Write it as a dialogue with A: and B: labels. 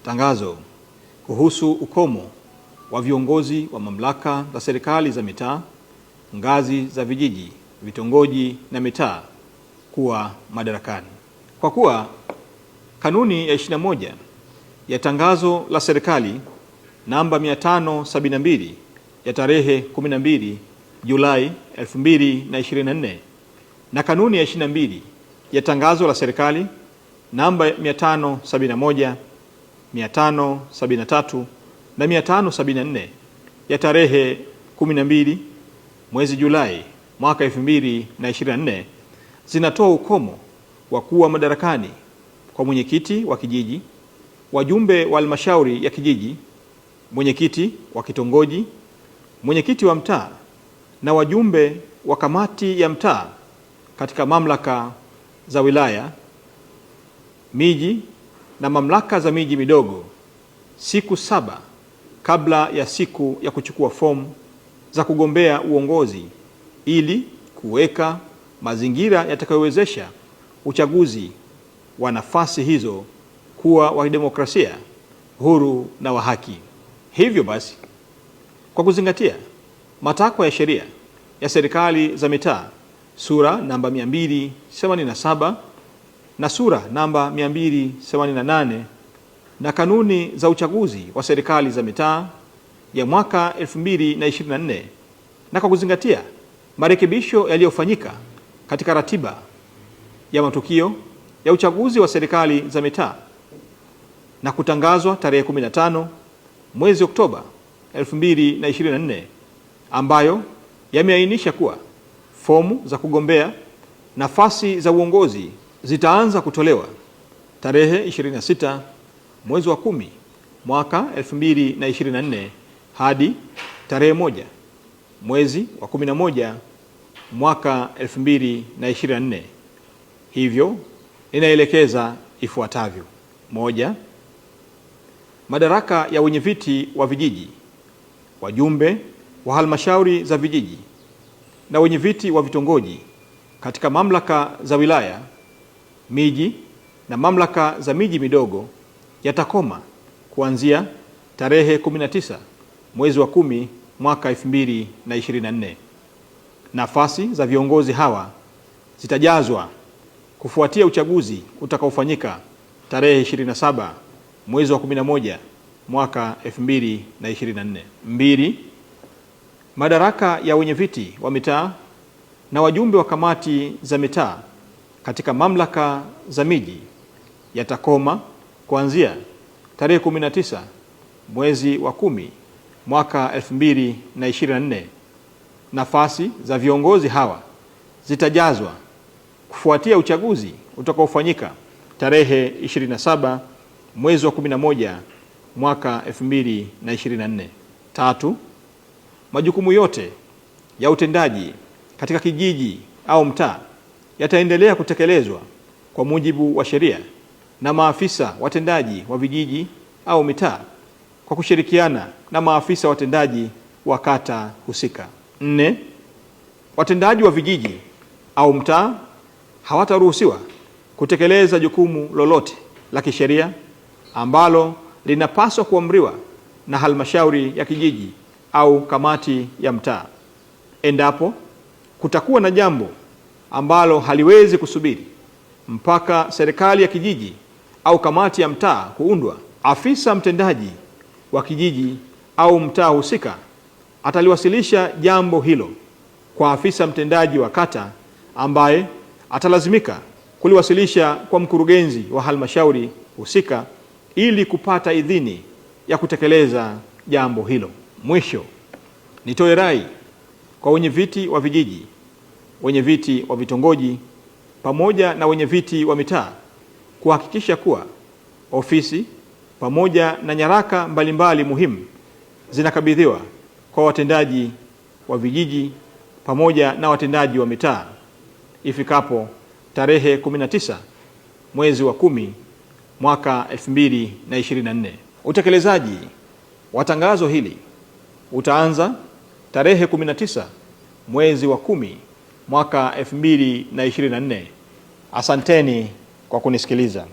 A: Tangazo kuhusu ukomo wa viongozi wa mamlaka za serikali za mitaa, ngazi za vijiji, vitongoji na mitaa kuwa madarakani. Kwa kuwa kanuni ya 21 ya tangazo la serikali namba 572 ya tarehe 12 Julai 2024 na kanuni ya 22 ya tangazo la serikali namba 571, 573 na 574 ya tarehe 12 mwezi Julai mwaka 2024 zinatoa ukomo wa kuwa madarakani kwa mwenyekiti wa kijiji, wajumbe wa halmashauri ya kijiji, mwenyekiti wa kitongoji, mwenyekiti wa mtaa na wajumbe wa kamati ya mtaa katika mamlaka za wilaya, miji na mamlaka za miji midogo siku 7 kabla ya siku ya kuchukua fomu za kugombea uongozi, ili kuweka mazingira yatakayowezesha uchaguzi wa nafasi hizo kuwa wa demokrasia, huru na wa haki. Hivyo basi, kwa kuzingatia matakwa ya sheria ya serikali za mitaa sura namba 287 na sura namba 288 na kanuni za uchaguzi wa serikali za mitaa ya mwaka 2024, na kwa kuzingatia marekebisho yaliyofanyika katika ratiba ya matukio ya uchaguzi wa serikali za mitaa na kutangazwa tarehe 15 mwezi Oktoba 2024, ambayo yameainisha kuwa fomu za kugombea nafasi za uongozi zitaanza kutolewa tarehe 26 mwezi wa 10 mwaka 2024 hadi tarehe 1 mwezi wa 11 mwaka 2024. Hivyo inaelekeza ifuatavyo: 1. Madaraka ya wenyeviti wa vijiji, wajumbe wa halmashauri za vijiji na wenyeviti wa vitongoji katika mamlaka za wilaya, miji na mamlaka za miji midogo yatakoma kuanzia tarehe 19 mwezi wa 10 mwaka 2024. Nafasi za viongozi hawa zitajazwa kufuatia uchaguzi utakaofanyika tarehe 27 mwezi wa 11 mwaka 2024. 2. Madaraka ya wenyeviti wa mitaa na wajumbe wa kamati za mitaa katika mamlaka za miji yatakoma kuanzia tarehe 19 mwezi wa 10 mwaka 2024. Nafasi za viongozi hawa zitajazwa kufuatia uchaguzi utakaofanyika tarehe 27 mwezi wa 11 mwaka 2024. 3. Majukumu yote ya utendaji katika kijiji au mtaa yataendelea kutekelezwa kwa mujibu wa sheria na maafisa watendaji wa vijiji au mitaa kwa kushirikiana na maafisa watendaji wa kata husika. 4. Watendaji wa vijiji au mtaa hawataruhusiwa kutekeleza jukumu lolote la kisheria ambalo linapaswa kuamriwa na halmashauri ya kijiji au kamati ya mtaa. Endapo kutakuwa na jambo ambalo haliwezi kusubiri mpaka serikali ya kijiji au kamati ya mtaa kuundwa, afisa mtendaji wa kijiji au mtaa husika ataliwasilisha jambo hilo kwa afisa mtendaji wa kata, ambaye atalazimika kuliwasilisha kwa mkurugenzi wa halmashauri husika ili kupata idhini ya kutekeleza jambo hilo. Mwisho, nitoe rai kwa wenyeviti wa vijiji, wenyeviti wa vitongoji pamoja na wenyeviti wa mitaa kuhakikisha kuwa ofisi pamoja na nyaraka mbalimbali muhimu zinakabidhiwa kwa watendaji wa vijiji pamoja na watendaji wa mitaa ifikapo tarehe 19 mwezi wa 10 mwaka 2024. Utekelezaji wa tangazo hili utaanza tarehe 19 mwezi wa 10 mwaka 2024. Asanteni kwa kunisikiliza.